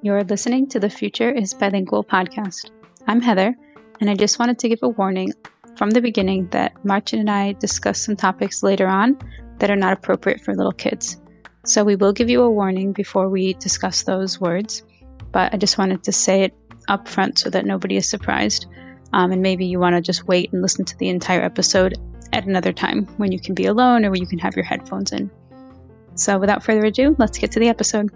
You're listening to the Future is Bilingual podcast. I'm Heather, and I just wanted to give a warning from the beginning that Marcin and I discuss some topics later on that are not appropriate for little kids. So we will give you a warning before we discuss those words, but I just wanted to say it up front so that nobody is surprised. And maybe you want to just wait and listen to the entire episode at another time when you can be alone or when you can have your headphones in. So without further ado, let's get to the episode.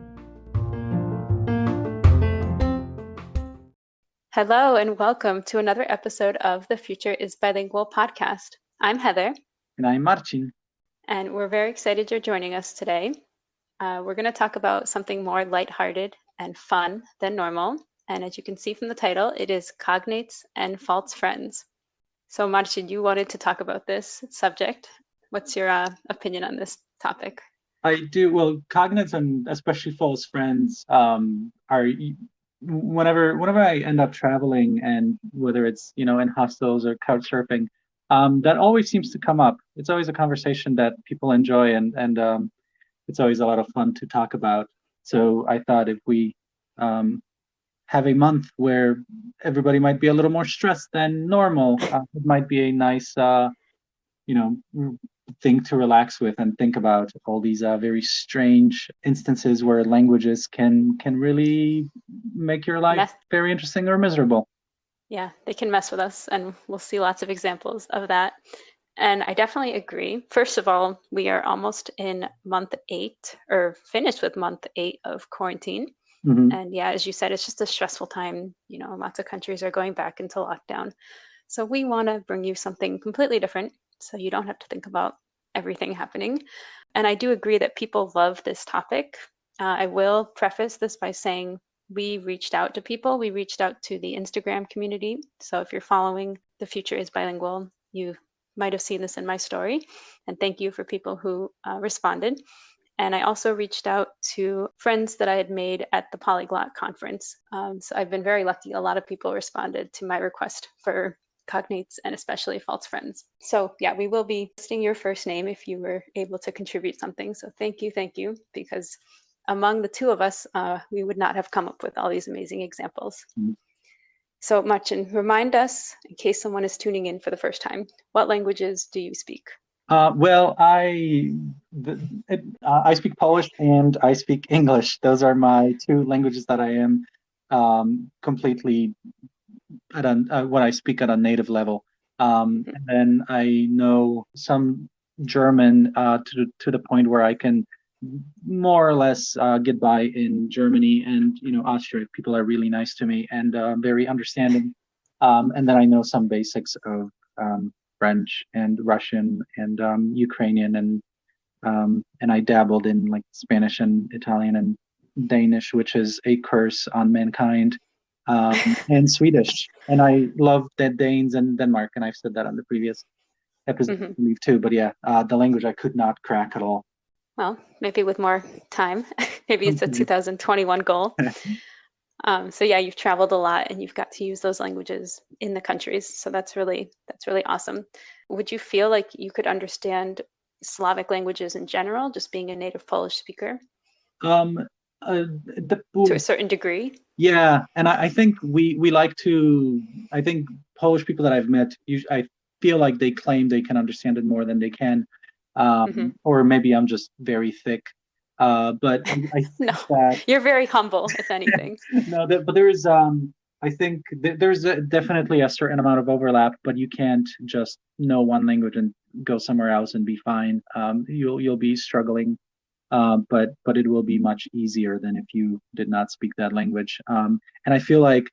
Hello and welcome to another episode of the Future is Bilingual podcast. I'm Heather. And I'm Marcin. And we're very excited you're joining us today. We're going to talk about something more lighthearted and fun than normal. And as you can see from the title, it is Cognates and False Friends. So Marcin, you wanted to talk about this subject. What's your opinion on this topic? I do. Well, cognates and especially false friends are... Whenever I end up traveling, and whether it's in hostels or couch surfing, that always seems to come up. It's always a conversation that people enjoy, and it's always a lot of fun to talk about. So I thought if we have a month where everybody might be a little more stressed than normal, it might be a nice thing to relax with and think about all these very strange instances where languages can really make your life very interesting or miserable. Yeah, they can mess with us, and we'll see lots of examples of that. And I definitely agree. First of all, we are almost in month 8 or finished with month 8 of quarantine. Mm-hmm. And yeah, as you said, it's just a stressful time. Lots of countries are going back into lockdown. So we want to bring you something completely different, so you don't have to think about everything happening. And I do agree that people love this topic. I will preface this by saying we reached out to people. We reached out to the Instagram community. So if you're following The Future is Bilingual, you might have seen this in my story. And thank you for people who responded. And I also reached out to friends that I had made at the Polyglot conference. So I've been very lucky. A lot of people responded to my request for cognates and especially false friends. So yeah, we will be listing your first name if you were able to contribute something. So thank you, because among the two of us, we would not have come up with all these amazing examples. Mm-hmm. So Marcin, remind us, in case someone is tuning in for the first time, what languages do you speak? Well, I speak Polish and I speak English. Those are my two languages that I am completely when I speak at a native level. And then I know some German to the point where I can more or less get by in Germany and Austria. People are really nice to me and very understanding. And then I know some basics of French and Russian and Ukrainian and I dabbled in like Spanish and Italian and Danish, which is a curse on mankind. And Swedish, and I love the Danes and Denmark, and I've said that on the previous episode, I believe too. But yeah, the language I could not crack at all. Well, maybe with more time, maybe it's a 2021 goal. So yeah, you've traveled a lot, and you've got to use those languages in the countries. So that's really awesome. Would you feel like you could understand Slavic languages in general, just being a native Polish speaker? To a certain degree. Yeah, and I think we like to. I think Polish people that I've met, I feel like they claim they can understand it more than they can, or maybe I'm just very thick. But I think no, that you're very humble, if anything. No, but there is. I think there's definitely a certain amount of overlap, but you can't just know one language and go somewhere else and be fine. You'll be struggling. But it will be much easier than if you did not speak that language. And I feel like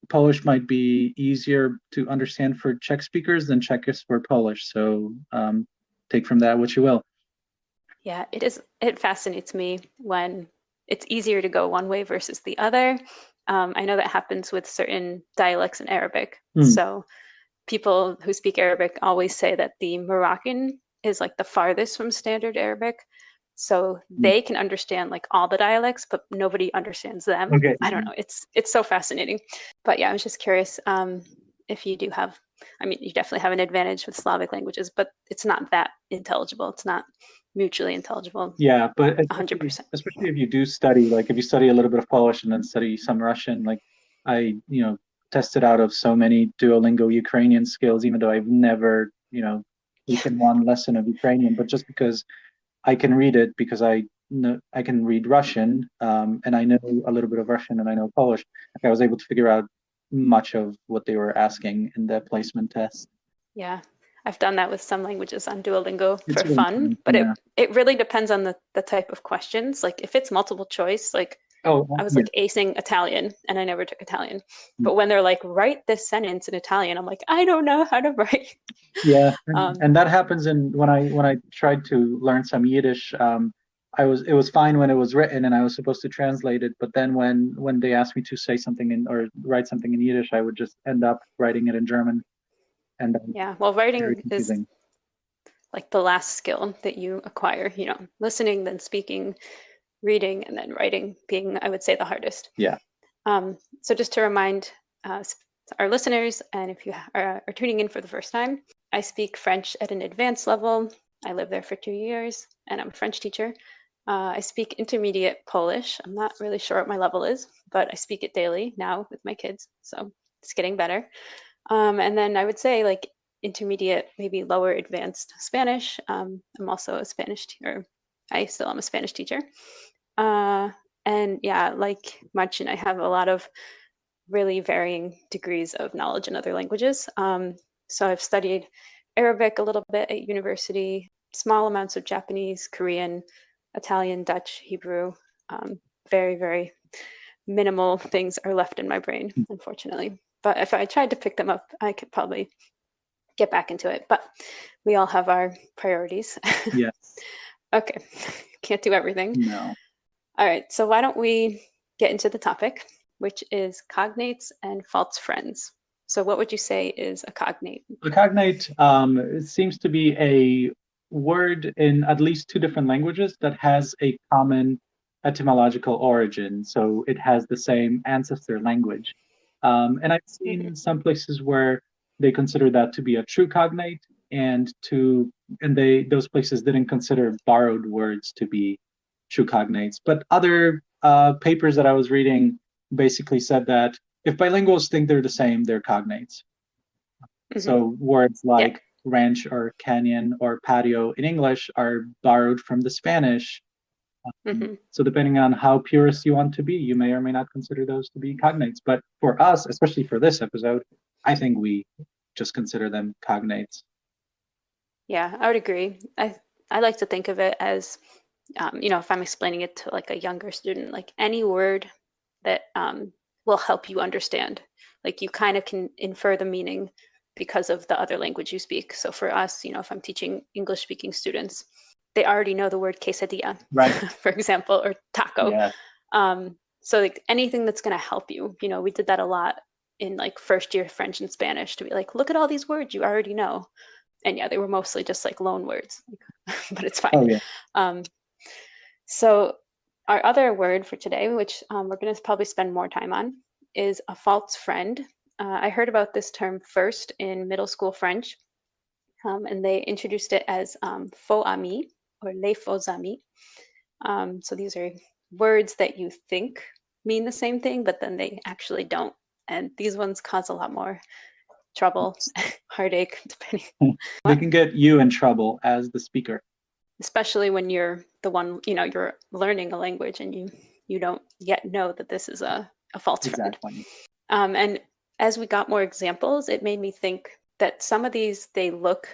Polish might be easier to understand for Czech speakers than Czech is for Polish. So take from that what you will. Yeah, it is. It fascinates me when it's easier to go one way versus the other. I know that happens with certain dialects in Arabic. So people who speak Arabic always say that the Moroccan is like the farthest from standard Arabic. So they can understand like all the dialects, but nobody understands them. Okay. I don't know. It's so fascinating. But yeah, I was just curious if you do have I mean, you definitely have an advantage with Slavic languages, but it's not that intelligible. It's not mutually intelligible Yeah, but especially 100%. especially if you do study, like if you study a little bit of Polish and then study some Russian, like I, tested out of so many Duolingo Ukrainian skills, even though I've never, Yeah. taken one lesson of Ukrainian, but just because I can read it because I know I can read Russian, and I know a little bit of Russian and I know Polish. Like I was able to figure out much of what they were asking in the placement test. Yeah. I've done that with some languages on Duolingo It's for really fun, fun. but Yeah. it really depends on the type of questions. Like if it's multiple choice, like Oh, I was yeah. like acing Italian and I never took Italian. But when they're like, write this sentence in Italian, I'm like, I don't know how to write. Yeah, Um, and that happens in when I tried to learn some Yiddish. It was fine when it was written and I was supposed to translate it, but then when they asked me to say something in or write something in Yiddish, I would just end up writing it in German, and yeah, well, very writing is confusing. like the last skill that you acquire, listening, then speaking, reading, and then writing being, I would say, the hardest. Yeah. So just to remind uh, our listeners, and if you are tuning in for the first time, I speak French at an advanced level. I lived there for 2 years, and I'm a French teacher. I speak intermediate Polish. I'm not really sure what my level is, but I speak it daily now with my kids, so it's getting better. And then I would say like intermediate, maybe lower advanced Spanish. I'm also a Spanish teacher. I still am a Spanish teacher. Uh, and yeah, like Marcin, I have a lot of really varying degrees of knowledge in other languages. So I've studied Arabic a little bit at university, small amounts of Japanese, Korean, Italian, Dutch, Hebrew. Um, very, very minimal things are left in my brain, unfortunately. But if I tried to pick them up, I could probably get back into it. But we all have our priorities. Yes. Okay, can't do everything. No. All right, so why don't we get into the topic, which is cognates and false friends. So, what would you say is a cognate? A cognate it seems to be a word in at least two different languages that has a common etymological origin. So it has the same ancestor language. And I've Mm-hmm. seen some places where they consider that to be a true cognate, and those places didn't consider borrowed words to be true cognates. But other papers that I was reading basically said that if bilinguals think they're the same, they're cognates. Mm-hmm. So words Yeah. like ranch or canyon or patio in English are borrowed from the Spanish. Mm-hmm. So depending on how purist you want to be, you may or may not consider those to be cognates. But for us, especially for this episode, I think we just consider them cognates. Yeah, I would agree. I like to think of it as, if I'm explaining it to like a younger student, like any word that will help you understand. Like you kind of can infer the meaning because of the other language you speak. So for us, if I'm teaching English speaking students, they already know the word quesadilla, Right. for example, or taco. Yeah. So like anything that's going to help you, we did that a lot in like first year French and Spanish to be like, look at all these words you already know. And yeah, they were mostly just like loan words, but it's fine. Oh yeah. Um, so our other word for today, which we're going to probably spend more time on, is a false friend. I heard about this term first in middle school French, and they introduced it as faux amis or les faux amis. So these are words that you think mean the same thing, but then they actually don't. And these ones cause a lot more trouble, heartache, depending They what, can get you in trouble as the speaker. especially when you're the one, you're learning a language and you don't yet know that this is a false friend. Exactly. And as we got more examples, it made me think that some of these they look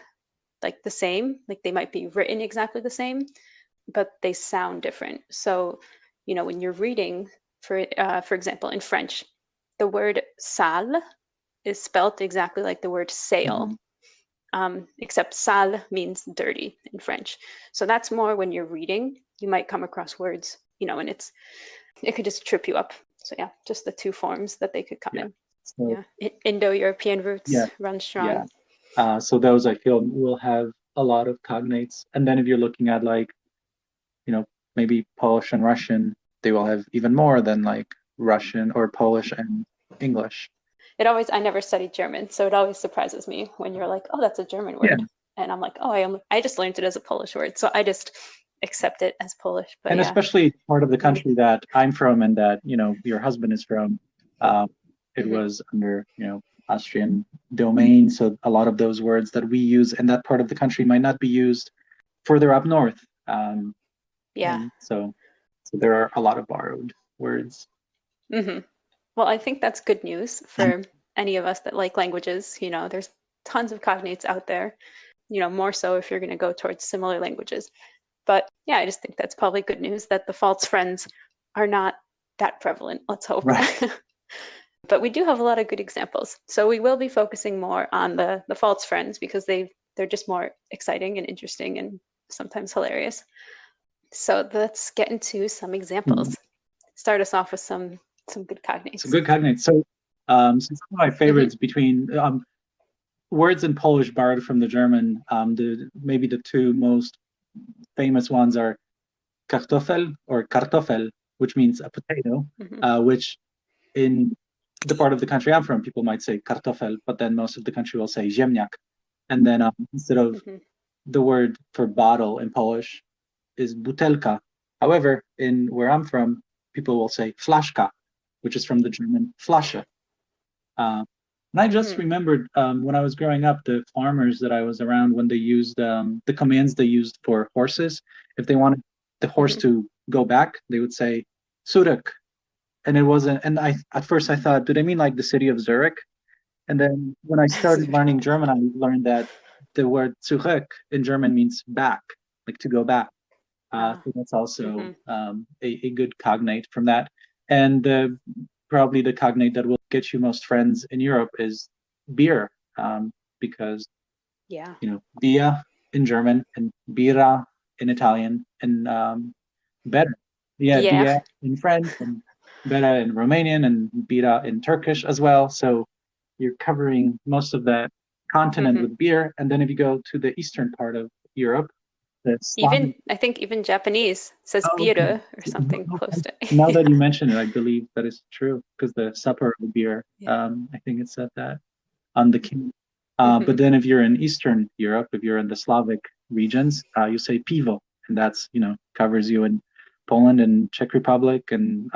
like the same, like they might be written exactly the same, but they sound different. So, when you're reading, for example, in French, the word salle is spelt exactly like the word Mm-hmm. sail, except sale means dirty in French. So that's more when you're reading, you might come across words, and it could just trip you up. So yeah, just the two forms that they could come Yeah. in. So Yeah, Indo-European roots yeah, run strong. yeah. So those I feel will have a lot of cognates. And then if you're looking at like, you know, maybe Polish and Russian, they will have even more than like Russian or Polish and English. I never studied German, so it always surprises me when you're like, oh, that's a German Yeah. word. And I'm like, oh, I just learned it as a Polish word. So I just accept it as Polish. But And yeah. especially part of the Mm-hmm. country that I'm from and that, your husband is from, um, it Mm-hmm. was under, Austrian domain. So a lot of those words that we use in that part of the country might not be used further up north. Um, Yeah. and so there are a lot of borrowed words. Mm-hmm. Well, I think that's good news for any of us that like languages. There's tons of cognates out there, more so if you're going to go towards similar languages. But yeah, I just think that's probably good news that the false friends are not that prevalent, let's hope. Right. But we do have a lot of good examples. So we will be focusing more on the false friends because they're just more exciting and interesting and sometimes hilarious. So let's get into some Mm. examples. Start us off with some good So cognates. good cognates. So some of my Mm-hmm. favorites between words in Polish borrowed from the German, maybe the two most famous ones are Kartoffel or Kartoffel, which means a potato, Mm-hmm. which in the part of the country I'm from, people might say Kartoffel, but then most of the country will say ziemniak. And then instead of Mm-hmm. the word for bottle in Polish is butelka. However, in where I'm from, people will say flaszka, which is from the German Flasche. Uh, and I just Mm-hmm. remembered when I was growing up, the farmers that I was around when they used the commands they used for horses. If they wanted the horse Mm-hmm. to go back, they would say Zurück. And it wasn't, and I at first I thought, do they mean like the city of Zurich? And then when I started learning German, I learned that the word Zurück in German means back, like to go back. So that's also Mm-hmm. a good cognate from that. And probably the cognate that will get you most friends in Europe is beer, because Yeah. Bia in German and Bira in Italian and better. Yeah, Beer. Bia in French and Bera in Romanian and Bira in Turkish as well. So you're covering most of that continent Mm-hmm. with beer. And then if you go to the eastern part of Europe, the Slavic. I think even Japanese says Oh, okay. beer or something close to Now yeah. that you mention it, I believe that is true because the supper of beer, Yeah. I think it said that on the can. Mm-hmm. But then if you're in Eastern Europe, if you're in the Slavic regions, you say pivo, and that's covers you in Poland and Czech Republic and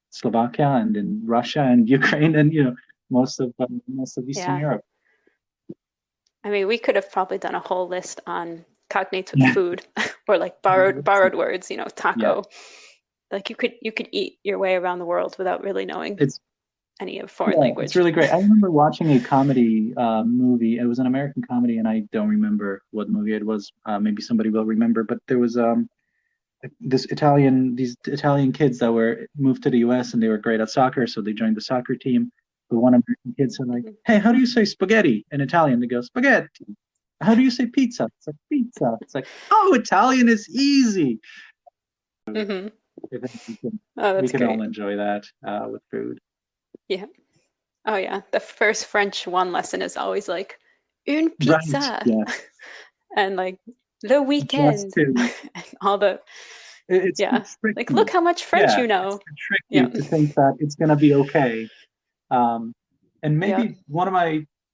Slovakia and in Russia and Ukraine and most of Eastern Yeah. Europe. I mean, we could have probably done a whole list on cognates with Yeah, food or like borrowed words, yeah. taco. Like you could eat your way around the world without really knowing It's any of foreign Yeah, it's language. really great. I remember watching a comedy movie. It was an American comedy, and I don't remember what movie it was. Maybe somebody will remember. But there was these Italian kids that were moved to the U.S. and they were great at soccer, so they joined the soccer team. But one American kid said like, Mhm. "Hey, how do you say spaghetti in Italian?" They go, "Spaghetti." How do you say pizza? It's like pizza. It's like, oh, Italian is easy. Mhm. I think Oh, we that's can all great. enjoy that with food. Yeah. Oh yeah. The first French one lesson is always like une Right. pizza Yeah. and like le Just weekend to and all the it's to yeah. trick Like look you. how much French Yeah, you it's know. to trick Yeah. you to think that it's gonna be okay. Um, and Yeah. maybe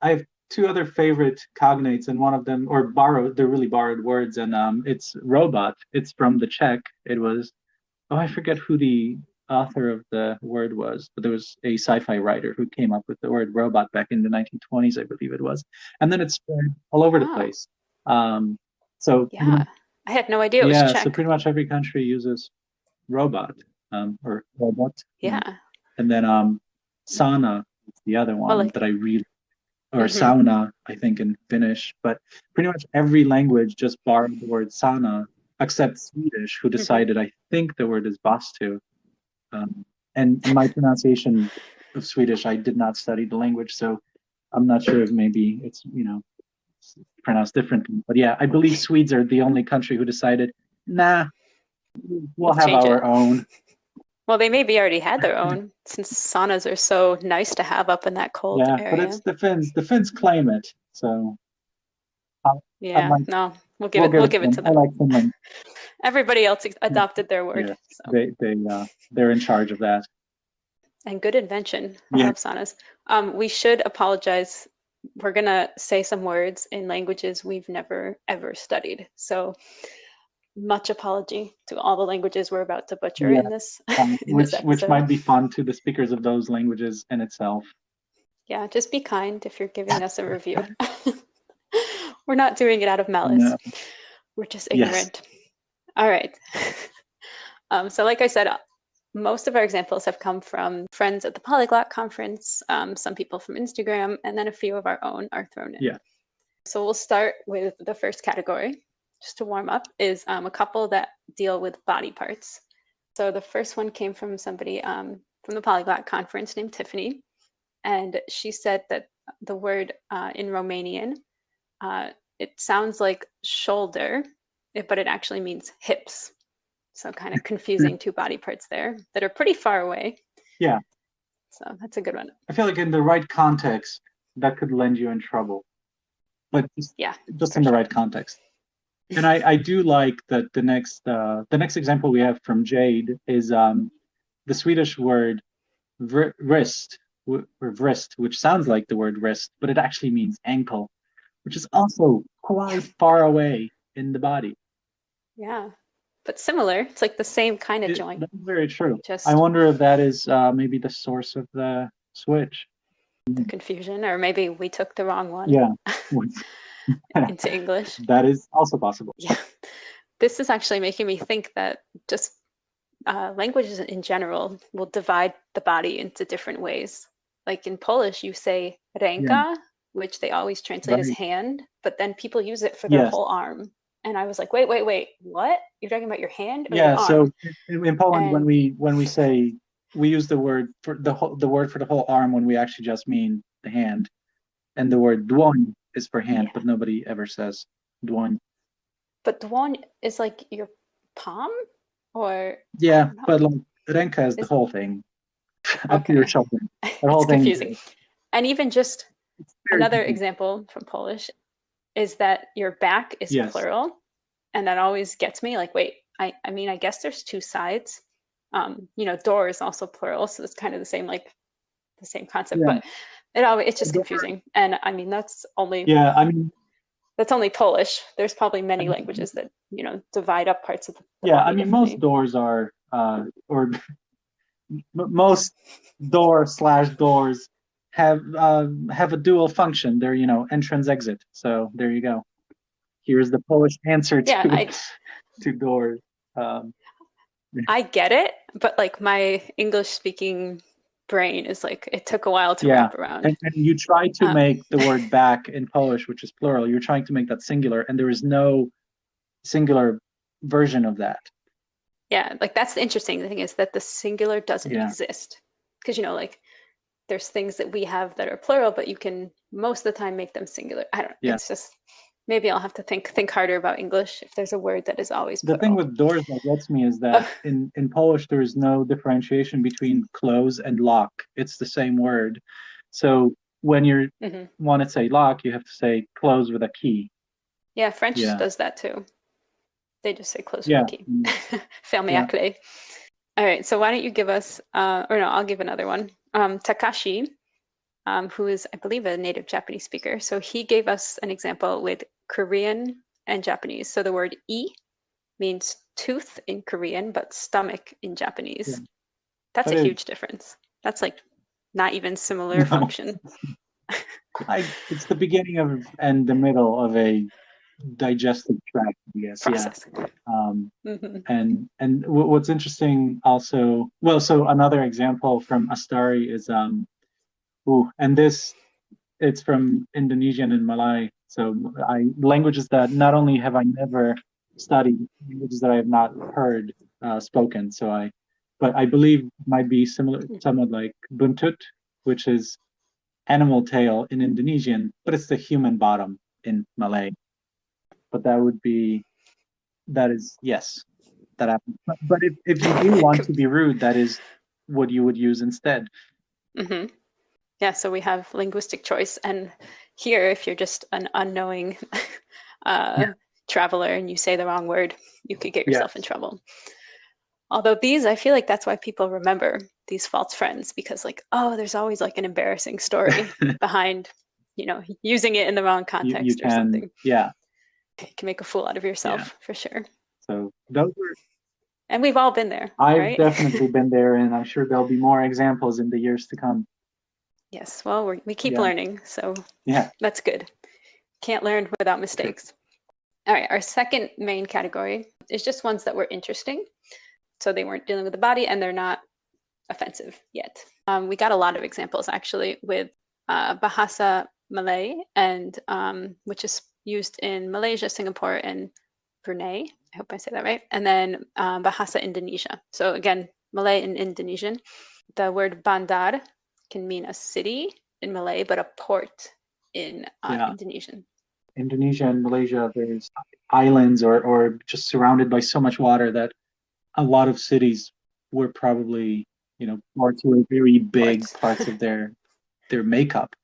I have two other favorite cognates, and one of them, or borrowed, they're really borrowed words, and it's robot. It's from the Czech. It was, oh, I forget who the author of the word was, but there was a sci-fi writer who came up with the word robot back in the 1920s, I believe it was, and then it spread all over the Oh, place. So yeah. I had no idea it was yeah, so Czech. pretty much every country uses robot, or robot. Yeah. And then sauna is the other Well, one like, that I really, or hmm sauna, I think in Finnish. But pretty much every language just borrowed the word sauna, except Swedish, who hmm decided I think the word is bastu. Um, and my pronunciation of Swedish, I did not study the language, so I'm not sure if maybe it's pronounced differently. But yeah, I believe Swedes are the only country who decided, nah, we'll let's have change it. our own. Well, they maybe already had their own since saunas are so nice to have up in that cold Yeah, but it's area. the Finns. The Finns claim it, so I, I Yeah, like. no, we'll give We'll it give we'll it to give it them. to I them. like Finland. Everybody else Yeah, adopted their word, yeah. so They're in charge of that. And good invention. I Yeah, love saunas. We should apologize. We're gonna say some words in languages we've never ever studied. So much apology to all the languages we're about to butcher yeah. in this in this Which episode. might be fun to the speakers of those languages in itself. Yeah, just be kind if you're giving us a review. We're not doing it out of malice. No. We're just Yes. ignorant. All right. So like I said, most of our examples have come from friends at the Polyglot Conference, some people from Instagram, and then a few of our own are thrown in. Yeah. So we'll start with the first category, just to warm up, is a couple that deal with body parts. So the first one came from somebody from the Polyglot Conference named Tiffany, and she said that the word in Romanian, it sounds like shoulder, but it actually means hips. So kind of confusing two body parts there that are pretty far away. Yeah. So that's a good one. I feel like in the right context, that could land you in trouble, but Yeah, just for in the sure. right context. And I do like that the next example we have from Jade is the Swedish word wrist or wrist, which sounds like the word wrist, but it actually means ankle, which is also quite far away in the body. Yeah, but similar. It's like the same kind of joint, That's very true. I just wonder if that is maybe the source of the switch. the confusion, or maybe we took the wrong one Yeah, into English. that is also possible. Yeah, this is actually making me think that just languages in general will divide the body into different ways. Like in Polish, you say Yeah, ręka, which they always translate as right. hand, but then people use it for their Yes. whole arm. And I was like, wait, wait, wait, what? You're talking about your hand or your Yeah. So arm? in Poland, And when we say we use the word for the word for the whole arm when we actually just mean the hand, and the word dłoń is for hand, yeah, but nobody ever says dłoń. but dłoń is like your palm, or I Yeah, don't know. but like ręka is the Is whole thing up to your okay. shoulder. The It's whole thing. confusing. And even just It's very another confusing. example from Polish is that your back is Yes. plural, and that always gets me like, wait, I mean, I guess there's two sides. Door is also plural, so it's kind of the same, like the same concept, Yeah. but it's just confusing. And I mean, Yeah. I mean, that's only Polish. There's probably many languages that, divide up parts of the yeah. I body mean, most differently. doors are, or most doors have a dual function. They're entrance exit. So there you go. Here's the Polish answer Yeah, to to doors. Um, I get it, but like my English speaking brain is like, it took a while to yeah, wrap around. and you try to Um, make the word back in Polish, which is plural. You're trying to make that singular, and there is no singular version of that. yeah, like that's the interesting thing, is that the singular doesn't Yeah, exist. Because, like there's things that we have that are plural, but you can most of the time make them singular. I don't know. yeah. It's just, maybe I'll have to think harder about English if there's a word that is always The thing plural. with doors that gets me is that Oh, in Polish there is no differentiation between close and lock. It's the same word. So when you hmm. want to say lock, you have to say close with a key. Yeah, French Yeah, does that too. They just say close with a yeah, key. Fermé à yeah. clé. All right, so why don't you give us, or no, I'll give another one. Takashi, who is, I believe, a native Japanese speaker. So he gave us an example with Korean and Japanese. So the word "i" means tooth in Korean, but stomach in Yeah. Japanese. That's That a is huge difference. That's like not even similar no. function It's the beginning of and the middle of a digestive tract, I guess. Yeah. process. Um, Hmm. and what's interesting also, well, so another example from Astari is and this it's from Indonesian and Malay. So I languages that not only have I never studied, languages that I have not heard spoken. But I believe might be similar, somewhat like buntut, which is animal tail in Indonesian, but it's the human bottom in Malay. But that is yes, that happens. But if you do want to be rude, that is what you would use instead. Hmm. Yeah, so we have linguistic choice. And here, if you're just an unknowing Yeah. uh, traveler and you say the wrong word, you could get yourself in Yes. trouble. Although these, I feel like that's why people remember these false friends because like, oh, there's always like an embarrassing story behind, using it in the wrong You context or can, something. yeah, You can make a fool out of yeah. yourself for sure. So those are, And we've all been there, I've right? definitely been there, and I'm sure there'll be more examples in the years to come. Yes, well, we keep Yeah, learning, so yeah, that's good. Can't learn without mistakes. All right, our second main category is just ones that were interesting. So they weren't dealing with the body and they're not offensive yet. We got a lot of examples actually with Bahasa Malay, and which is used in Malaysia, Singapore, and Brunei. I hope I say that right. And then Bahasa Indonesia. So again, Malay and Indonesian. The word bandar can mean a city in Malay, but a port in yeah. Indonesian. Indonesia and Malaysia, there's islands or just surrounded by so much water that a lot of cities were probably, parts were very big Ports. parts of their makeup.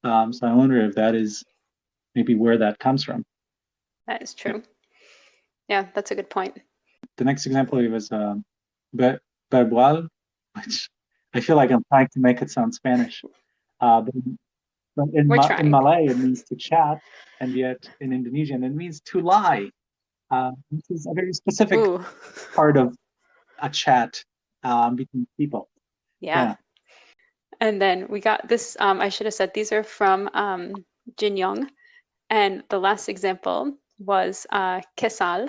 So I wonder if that is maybe where that comes from. That is Yeah. true. Yeah, that's a good point. The next example was be- berbual, which I feel like I'm trying to make it sound Spanish. But We're in trying. Malay, it means to chat, and yet in Indonesian, it means to lie. This is a very specific Ooh, part of a chat between people. yeah. Yeah, And then we got this, I should have said these are from Jin Yong. And the last example was kesal.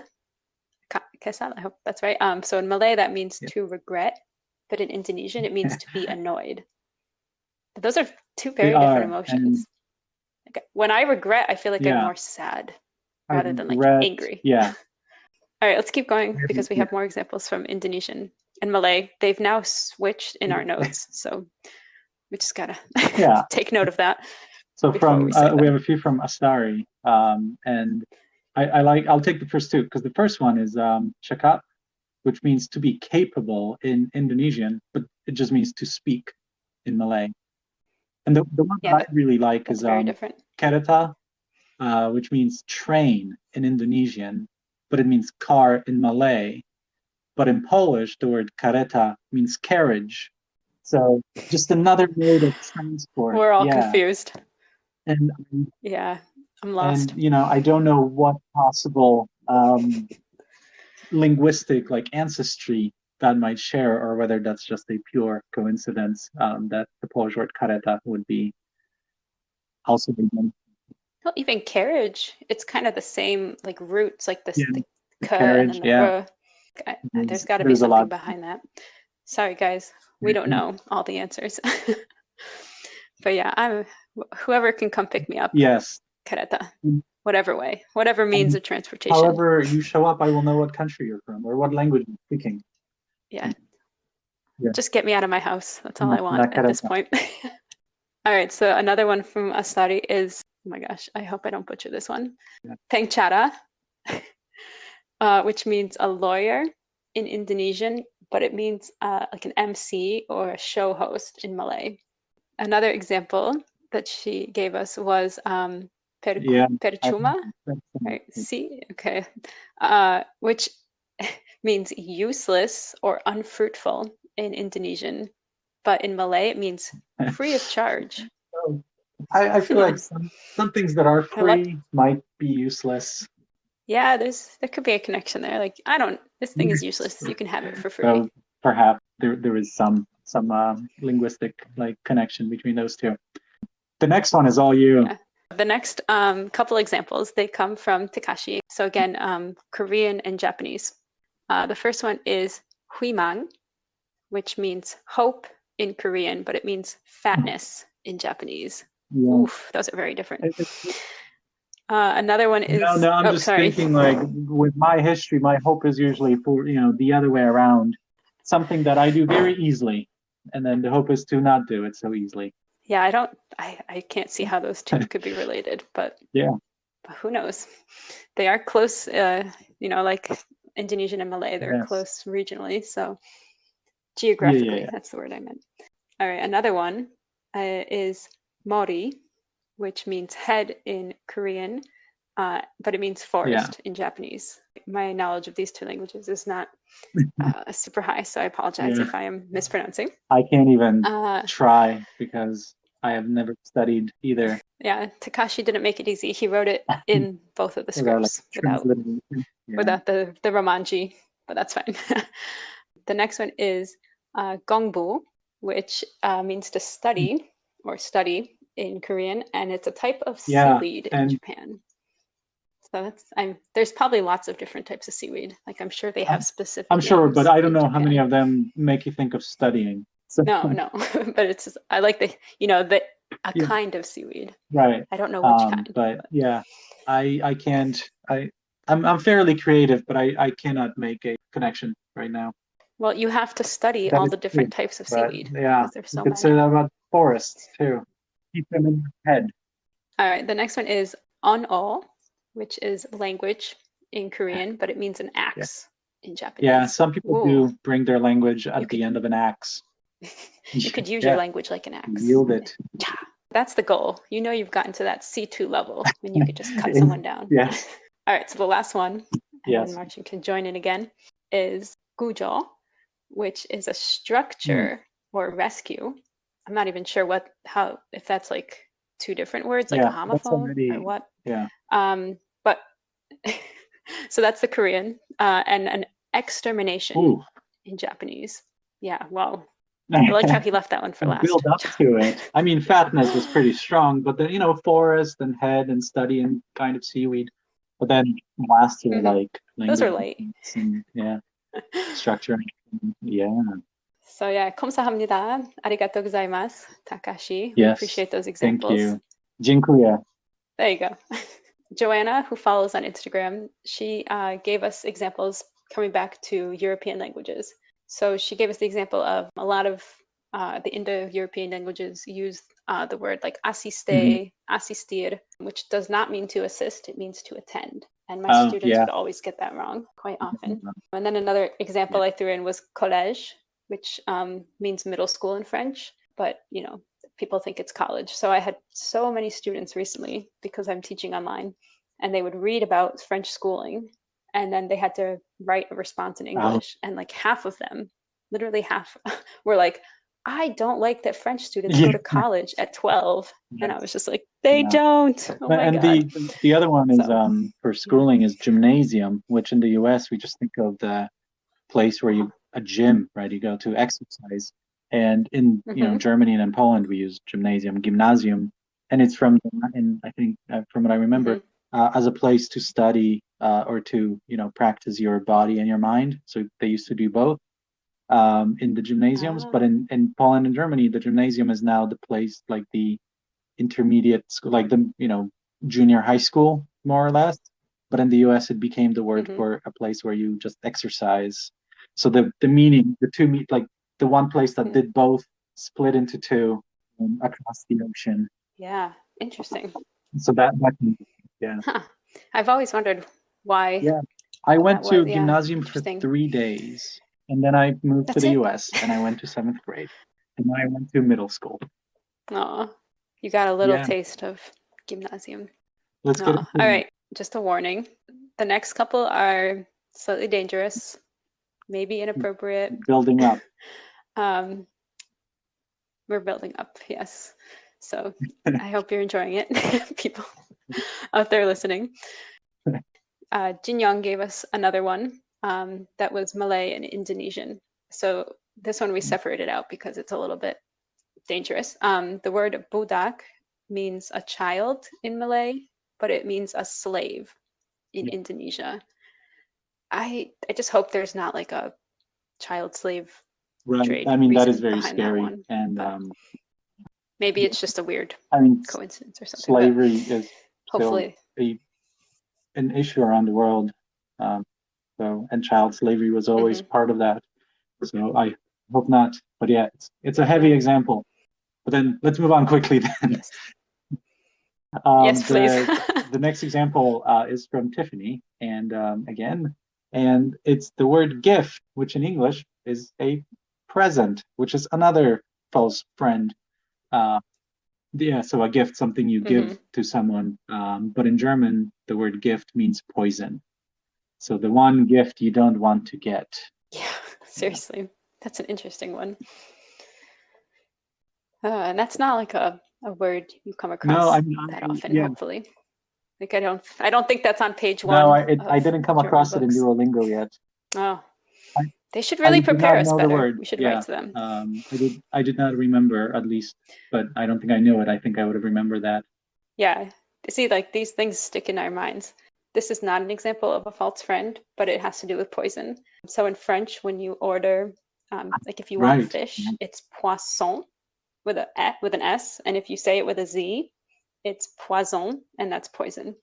Kesal, I hope that's right. So in Malay, that means yeah. to regret, but in Indonesian, it means to be annoyed. Those are two They very different are, and emotions. Okay. When I regret, I feel like I'm yeah, more sad I rather than like regret. angry. Yeah, All right, let's keep going because we yeah, have more examples from Indonesian and Malay. They've now switched in our notes, so we just gotta yeah. take note of that So before from we say we have them. a few from Astari, and I'll take the first two because the first one is cakap, which means to be capable in Indonesian, but it just means to speak in Malay. And the one that Yeah, I really like that's is very different. kereta, which means train in Indonesian, but it means car in Malay. But in Polish, the word kareta means carriage. So just another mode of transport. We're all Yeah. confused. And Yeah, I'm and lost. I don't know what possible linguistic like ancestry that might share, or whether that's just a pure coincidence that the Polish word kareta would be also being. Well, even carriage, it's kind of the same like roots, like this Yeah, the the k and carriage. then the Yeah, r. There's got to be there's a something lot. behind that. Sorry, guys, we don't know all the answers. But yeah, I'm whoever can come pick me up, Yes. careta, whatever way, whatever means And of transportation. however you show up, I will know what country you're from or what language you're speaking. Yeah, Yeah, just get me out of my house. That's all I want not at this kareta. point. All right, so another one from Asari is, oh my gosh, I hope I don't butcher this one. Yeah. Pengcara, which means a lawyer in Indonesian, but it means like an MC or a show host in Malay. Another example that she gave us was Yeah, I think percuma, that's right? See, okay, which means useless or unfruitful in Indonesian, but in Malay it means free of charge. So, I feel like some things that are I love, free might be useless. yeah, there could be a connection there. Like, I don't, this thing is useless. You can have it for free. So perhaps there is some linguistic like connection between those two. The next one is all you. Yeah. The next couple examples, they come from Takashi. So again, Korean and Japanese. The first one is huimang, which means hope in Korean, but it means fatness in Japanese. Yeah. Oof, those are very different. Another one No, is, no, I'm oh, just sorry. thinking like with my history, my hope is usually for, the other way around. Something that I do very easily, and then the hope is to not do it so easily. Yeah, I can't see how those two could be related, but Yeah. who knows? They are close, like Indonesian and Malay, they're Yes. close regionally, so Yeah, yeah, geographically, yeah. that's the word I meant. All right, another one is mori, which means head in Korean, but it means Yeah. forest in Japanese. My knowledge of these two languages is not super high, so I apologize Yeah. if I am mispronouncing. I can't even Uh, try because I have never studied either. yeah, Takashi didn't make it easy. He wrote it in both of the Without like scripts translating. Yeah. without the romanji, but that's fine. The next one is gongbu, which means to study or study in Korean, and it's a type of Yeah. seaweed in And Japan. So there's probably lots of different types of seaweed. Like I'm sure they have I'm specific sure, but names I don't in know how many Japan. of them make you think of studying. So No, no, but it's just, I like the a yeah, kind of seaweed. right. I don't know which kind, But but yeah, I can't. I'm fairly creative, but I cannot make a connection right now. well, you have to study That all is the true. different types of But seaweed yeah, because there's you so could say many. that about forests too. Keep them in your head. All right, the next one is on-all, which is language in Korean, but it means an Yeah. axe in Yeah, Japanese. some people Ooh, do bring their language you at could the end of an axe. you could use your Yeah, language like an axe. wield it. That's the goal. You know you've gotten to that C2 level when you could just cut someone down. Yes, All right, so the last one, and then yes. Marcin can join in again, is gujo, which is a Hmm. structure or rescue. I'm not even sure if that's like two different words, like a Yeah, that's homophone or already, what. yeah. But so that's the Korean, and an extermination Ooh. in Japanese. Yeah, well, I like how he left that one for Build last. up to it. I mean, fatness was pretty strong, but then, forest and head and study and kind of seaweed. But then last year, Hmm. like Those are language light. and yeah, structure. Yeah, So yeah, 감사합니다. Arigatou gozaimasu, Takashi. We yes. appreciate those Thank examples. you. Dziękuję. There you go. Joanna, who follows on Instagram, she gave us examples coming back to European languages. So she gave us the example of a lot of the Indo-European languages use the word like Hmm. asistir, which does not mean to assist, it means to attend. And my Oh, students yeah. would always get that wrong quite often. And then another Yeah. example I threw in was collège, which means middle school in French, but people think it's college. So I had so many students recently because I'm teaching online, and they would read about French schooling, and then they had to write a response in Oh, English, and like half of them, literally half, were like, I don't like that French students go yeah. to college at 12. And I Yes. was just like, they Yeah. don't. Oh my And God. the other one is So, for yeah. schooling is gymnasium, which in the US we just think of the place where you a gym, right? You go to exercise. And in Mm-hmm. Germany and in Poland we use gymnasium, gymnasium, and it's from in I think from what I remember Mm-hmm. as a place to study or to practice your body and your mind. So they used to do both in the gymnasiums, but Ah. in Poland and Germany the gymnasium is now the place like the intermediate school, like the junior high school, more or less. But in the US, it became the word Mm-hmm. for a place where you just exercise. So the meaning, the two meet like the one place that Mm-hmm. did both split into two across the ocean. Yeah. Interesting. So that yeah, Huh. I've always wondered why yeah. I went that was. to Yeah. gymnasium for Interesting. 3 days, and then I moved to That's the it. US, and I went to seventh grade, and then I went to middle school. Oh, you got a little Yeah, taste of gymnasium. let's get Oh, into all it. right. Just a warning. The next couple are slightly dangerous, maybe inappropriate. Building up. Um, we're building up, yes. So I hope you're enjoying it, people out there listening. Jin Young gave us another one that was Malay and Indonesian. So this one we separated out because it's a little bit dangerous. The word budak means a child in Malay, but it means a slave in Yeah, Indonesia. I just hope there's not like a child slave right. I trade mean, that is reason very behind that scary, one, and but maybe it's just a weird I mean, coincidence or something. But slavery is still hopefully, an issue around the world. Um, and child slavery was always mm-hmm. part of that. So I hope not. But yeah, it's a heavy Yeah. example. But then let's move on quickly. Then Yes, yes, please. the next example is from Tiffany, and again, and it's the word gift, which in English is a present, which is another false friend. Uh, Yeah, so a gift, something you give Hmm. to someone. But in German, the word gift means poison. So the one gift you don't want to get. Yeah, Yeah. seriously. That's an interesting one. And that's not like a word you come No, across I'm that not. often, Yeah. hopefully. Like I don't think that's on page No, one I of didn't come German across it in books. Duolingo yet. Oh, I, they should I really did prepare not us know the better. word. We should write Yeah. to them. I did not remember at least, but I don't think I knew it. I think I would have remembered that. Yeah. See, like these things stick in our minds. This is not an example of a false friend, but it has to do with poison. So in French, when you order, like if you want Right. fish, it's poisson with an S, and if you say it with a Z, it's poison, and that's poison.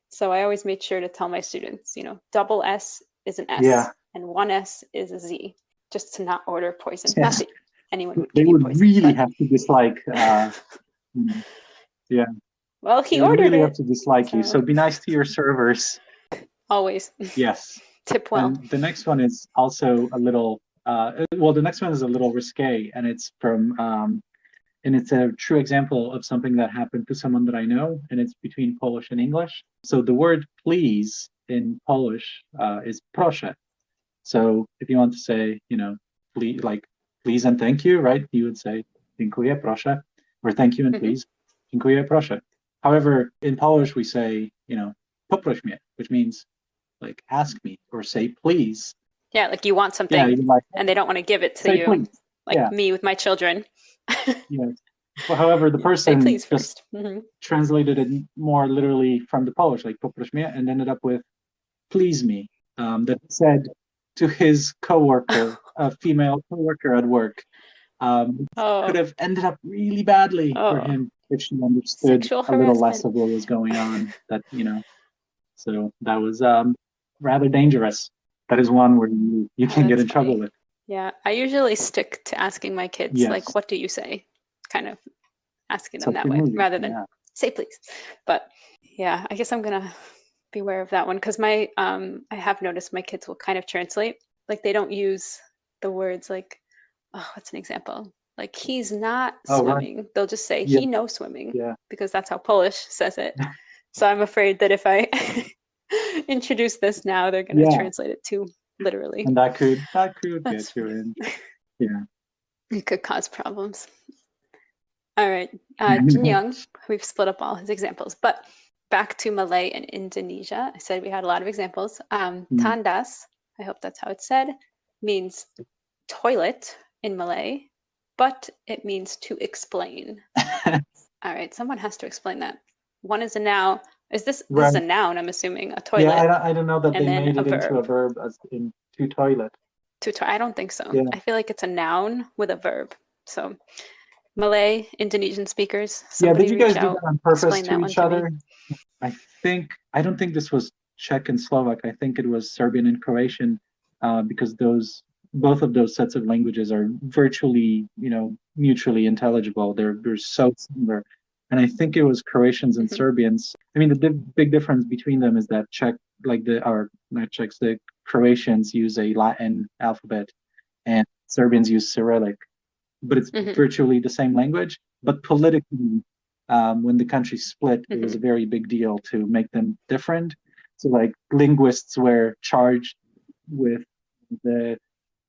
So I always made sure to tell my students, double S is an S Yeah. and one S is a Z, just to not order poison. Not Yes. that anyone would They give you would poison, really but have to dislike, you know, yeah, well, they he would ordered really have it, to dislike you. so So be nice to your servers. always Yes. tip well. And the next one is also a little, well, the next one is a little risque, and it's and it's a true example of something that happened to someone that I know, and it's between Polish and English. So the word please in Polish is proszę. So if you want to say, please, like please and thank you, right? You would say dziękuję, proszę, or thank you and Hmm. please, dziękuję, proszę. However, in Polish we say, poproś mnie, which means like ask me or say please. Yeah, like you want Yeah, something you're like and they don't want to give it to say you, please. like Yeah, me with my children. yeah. Well, however, the Say person please just first. Hmm. translated it more literally from the Polish, like poproś mnie, and ended up with please me. That he said to his coworker, a female coworker at work. Could Oh, have ended up really badly for oh, him if she understood sexual a little less harassment. of what was going on. So that was rather dangerous. That is one where you Oh, can get that's in trouble funny. with. Yeah, I usually stick to asking my kids, like, Yes, what do you say? Kind of asking them such that a way movie. rather than Yeah. say please. But yeah, I guess I'm gonna beware of that one because I have noticed my kids will kind of translate. Like they don't use the words like, oh, what's an example? Like he's not Oh, right. swimming. They'll just say Yeah, he knows swimming yeah, because that's how Polish says it. So I'm afraid that if I introduce this now, they're gonna yeah. translate it too literally. And that could get That's you in. Yeah. it could cause problems. All right. Jin Young, we've split up all his examples, but back to Malay and Indonesia. I said we had a lot of examples. Hmm. Tandas, I hope that's how it's said, means toilet in Malay, but it means to explain. All right, someone has to explain that. One is a noun. This is Right. a noun, I'm assuming, a Yeah, toilet, I don't know that and they then made a it into a verb. verb as in to toilet. I don't think so. Yeah. I feel like it's a noun with a verb. So Malay, Indonesian speakers, Yeah, did somebody you reach guys do out, that on purpose explain to that one each to me. other? I don't think this was Czech and Slovak. I think it was Serbian and Croatian, because both of those sets of languages are virtually, mutually intelligible. They're so similar. And I think it was Croatians and Hmm. Serbians. I mean, the big difference between them is that Czech, like or not Czechs, the Croatians use a Latin alphabet and Serbians use Cyrillic, but it's Hmm. virtually the same language. But politically, when the country split, it was Hmm. a very big deal to make them different. So, like, linguists were charged with the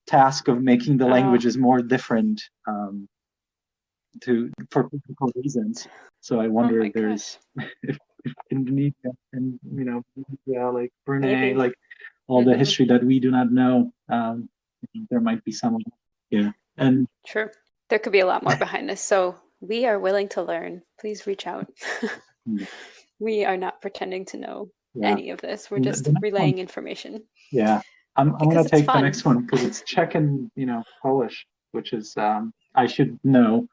task of making the Oh, languages more different, to for political reasons. So I oh wonder my if there's gosh. if Indonesia and yeah, like Brunei, Maybe. like all the Hmm. history that we do not know, there might be some. Yeah, and True. There could be a lot more behind this. So we are willing to learn. Please reach out. We are not pretending to know yeah. any of this. We're And just the next one, relaying information yeah, I'm gonna because it's take the fun. next one because it's Czech and Polish, which is I should know,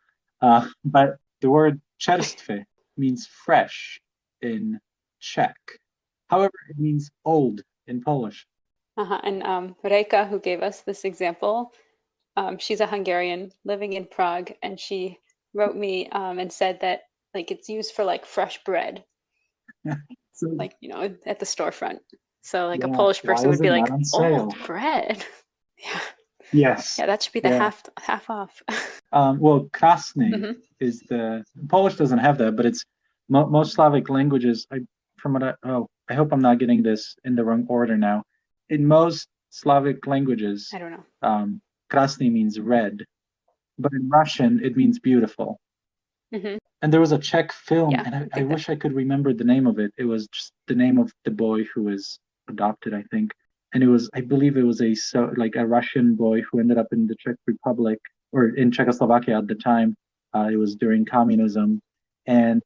but the word czerstwy means fresh in Czech. However, it means old in Polish. And Reika, who gave us this example, she's a Hungarian living in Prague, and she wrote me and said that like it's used for like fresh bread, So like at the storefront. So like a yeah, Polish why person would is it be not like, on old sale? bread. Yeah. Yes. Yeah, that should be the Yeah. half off. Well, krasny Hmm. is the Polish doesn't have that, but it's most Slavic languages. From what I hope I'm not getting this in the wrong order now. In most Slavic languages, I don't know. krasny means red, but in Russian it means beautiful. Hmm. And there was a Czech film, Yeah, and I I think that. wish I could remember the name of it. It was just the name of the boy who was adopted, I think. And it was, I believe it was like a Russian boy who ended up in the Czech Republic or in Czechoslovakia at the time. It was during communism. And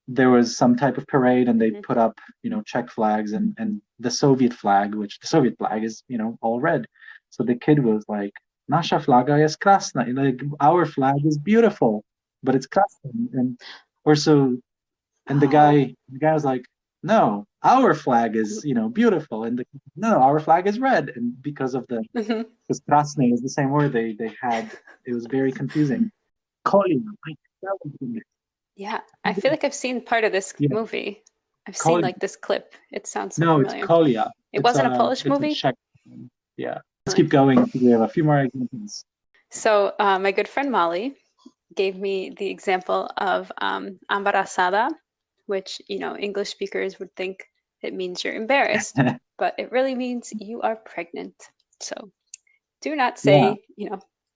there was some type of parade and they Hmm. put up, Czech flags and the Soviet flag, which the Soviet flag is, all red. So the kid was like, Nasza flaga jest krasna. Like, our flag is beautiful, but it's krasna. And or so, and Oh. the guy was like, no, our flag is, beautiful. And no, our flag is red. And because of Hmm. because krasny is the same word they had, it was very confusing. Kolia, like, that was Yeah, I feel like I've seen part of this yeah, movie. I've seen Kolia. like this clip. It sounds so No, it's familiar. Kolia. It wasn't a Polish It's a movie? Czech one. Yeah. Let's Really? keep going. We have a few more examples. So, my good friend Molly gave me the example of embarazada, which, English speakers would think it means you're embarrassed, but it really means you are pregnant. So, do not Yeah. say,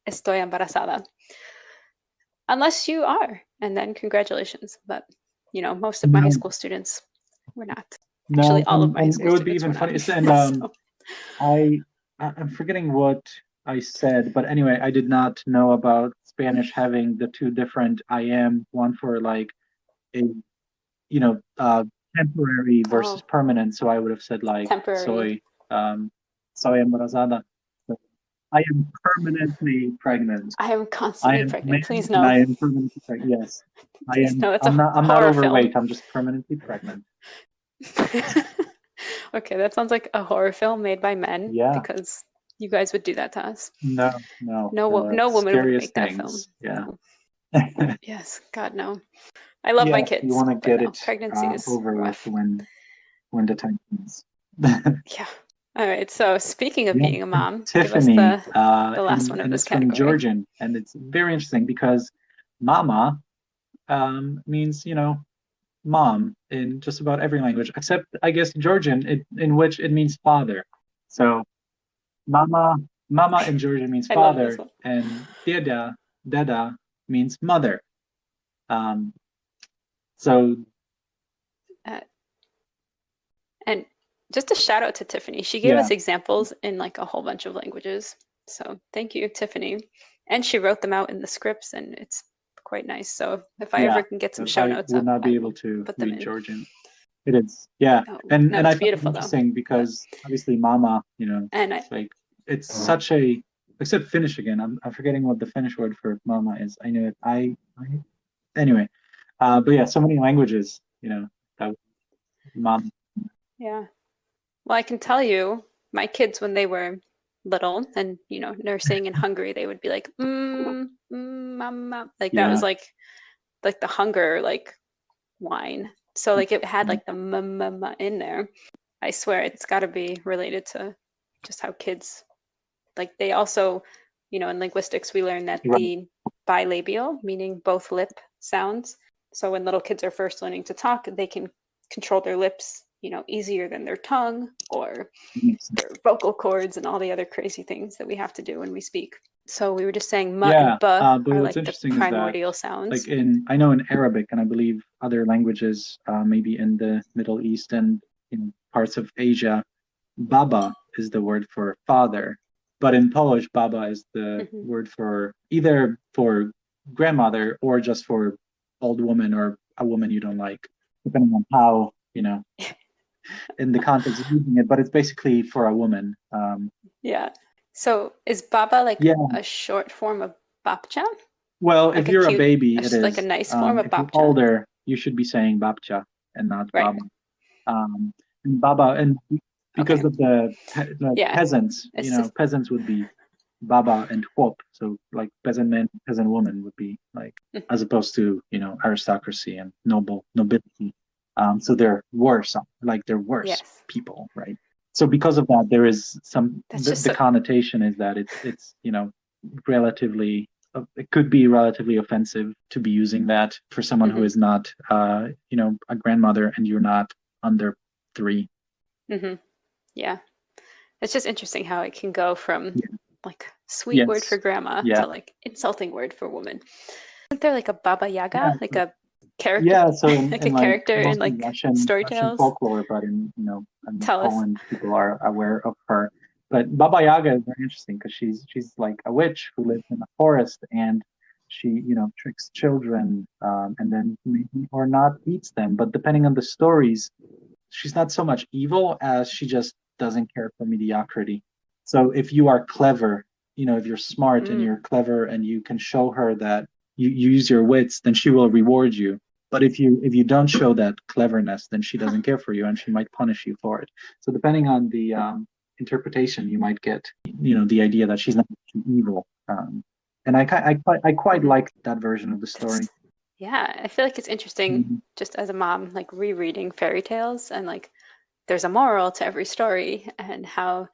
estoy embarazada unless you are, and then congratulations. But, most of my high No, school students were not. Actually, no, all of my high and it school would be students were even not. funny. And So, I I'm forgetting what I said, but anyway, I did not know about Spanish having the two different I am, one for like a you know temporary versus oh, permanent. So I would have said like temporary. soy embarazada. So I am permanently pregnant. I am I constantly am a pregnant. man Please and no. I am permanently pregnant. Yes, I Please am. no. It's a I'm not horror film. overweight. I'm just permanently pregnant. Okay, that sounds like a horror film made by men Yeah. because you guys would do that to us. No, no, the No woman would scariest make that film. things. Yeah. No. Yes, God no. I love my Yeah, you kids, want to but get no, it pregnancy is over with rough. when the time comes. Yeah. All right. So speaking of Yeah, being a mom, give us Tiffany, the last one of and this it's from category. Georgian, and it's very interesting because mama means, mom in just about every language, except I guess Georgian, in which it means father. So mama, mama in Georgian means I love this father, one. and deda means mother. Um, so Uh, and just a shout out to Tiffany. She gave yeah, us examples in like a whole bunch of languages. So thank you, Tiffany. And she wrote them out in the scripts, and it's quite nice. So if I yeah, ever can get some show I notes would up, not I be able will to put them read in. Georgian. It is, yeah, Oh, no, and I it's found it beautiful though. interesting But because obviously mama, and I like it's such a except Finnish again. I'm forgetting what the Finnish word for mama is. I knew it. I anyway. But yeah, so many languages, that mom. yeah. Well, I can tell you, my kids when they were little and nursing in Hungary, they would be like mama, like that was Yeah. like the hunger like wine. So like it had like the mama in there. I swear it's got to be related to just how kids like they also, in linguistics we learn that Right. the bilabial, meaning both lip sounds. So when little kids are first learning to talk, they can control their lips, easier than their tongue or their vocal cords and all the other crazy things that we have to do when we speak. So we were just saying "m" and Yeah. "b" But are what's like the interesting is that, primordial like sounds. I know in Arabic and I believe other languages, maybe in the Middle East and in parts of Asia, baba is the word for father. But in Polish, baba is the Hmm. word for either for grandmother or just for old woman or a woman you don't like, depending on how, in the context of using it. But it's basically for a woman. Yeah. So is baba like Yeah. a short form of babcha? Well, if Like a you're a cute, baby, it like a is. nice form of If you're babcha? older, you should be saying babcha and not Right. baba. And baba, and because Okay. of the Yeah. peasants, It's just peasants would be baba and chłop. So like peasant man, peasant woman would be like, as opposed to, aristocracy and nobility. So they're worse, like they're worse yes. people, right? So because of that, there is That's just the so. connotation is that it's relatively it could be relatively offensive to be using that for someone who Hmm. is not a grandmother and you're not under 3. Hmm. Yeah. It's just interesting how it can go from Yeah. like sweet word for Yes. grandma Yeah. to like insulting word for woman. Isn't there like a Baba Yeah. Yaga, like a character, Yeah. So like a in like character in mostly like Russian story tales? folklore, but in Tell us. Poland, people are aware of her. But Baba Yaga is very interesting because she's like a witch who lives in a forest and she tricks children and then maybe or not eats them. But depending on the stories, she's not so much evil as she just doesn't care for mediocrity. So if you are clever, if you're smart and Mm. you're clever and you can show her that you use your wits, then she will reward you. But if you don't show that cleverness, then she Huh. doesn't care for you and she might punish you for it. So depending on the interpretation, you might get the idea that she's not evil. And I quite Hmm. like that version of the story. That's, yeah, I feel like it's interesting Mhm. just as a mom, like rereading fairy tales and like there's a moral to every story and how,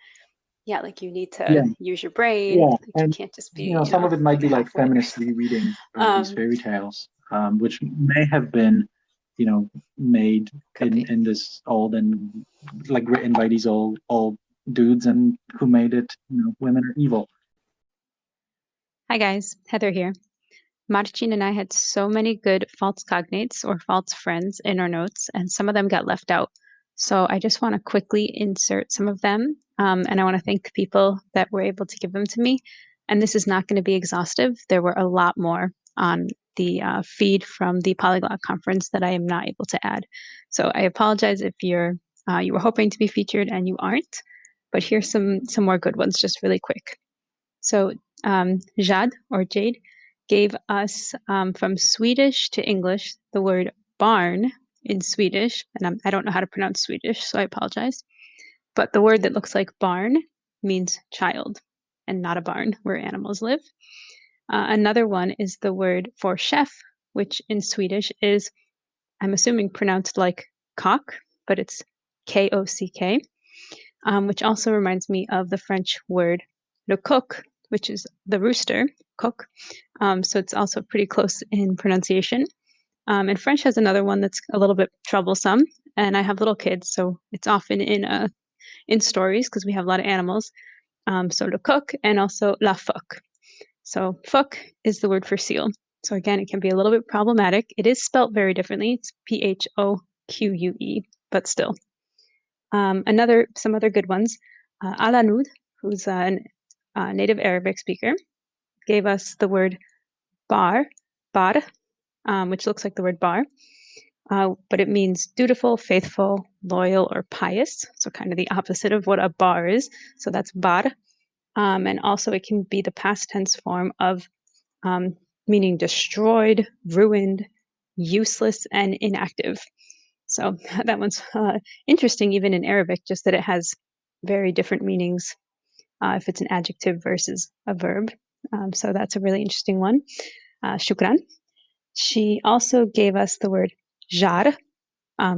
yeah, like you need Yeah, to use your brain. yeah, Like you and can't just be, some of it might like a be like half-wit. feminist rereading of these Um, fairy tales, which may have been, made could in be. this old and like written by these old dudes, and who made it, women are evil. Hi guys, Heather here. Marcin and I had so many good false cognates or false friends in our notes, and some of them got left out. So I just want to quickly insert some of them, and I want to thank people that were able to give them to me. And this is not going to be exhaustive. There were a lot more on the feed from the Polyglot conference that I am not able to add. So I apologize if you were hoping to be featured and you aren't. But here's some more good ones, just really quick. So Jad or Jade gave us from Swedish to English the word barn in Swedish, and I don't know how to pronounce Swedish, so I apologize. But the word that looks like barn means child, and not a barn where animals live. Another one is the word for chef, which in Swedish is, I'm assuming, pronounced like cock, but it's Kock, which also reminds me of the French word le coq, which is the rooster, coq. So it's also pretty close in pronunciation. And French has another one that's a little bit troublesome. And I have little kids, so it's often in stories because we have a lot of animals. So le coq and also la phoque. So phoque is the word for seal. So again, it can be a little bit problematic. It is spelt very differently. It's Phoque, but still. Some other good ones. Alanud, who's a native Arabic speaker, gave us the word bar, which looks like the word bar, but it means dutiful, faithful, loyal, or pious. So kind of the opposite of what a bar is. So that's bar. And also it can be the past tense form of um, meaning destroyed, ruined, useless, and inactive. So that one's interesting, even in Arabic, just that it has very different meanings if it's an adjective versus a verb. So that's a really interesting one. Shukran. She also gave us the word jar,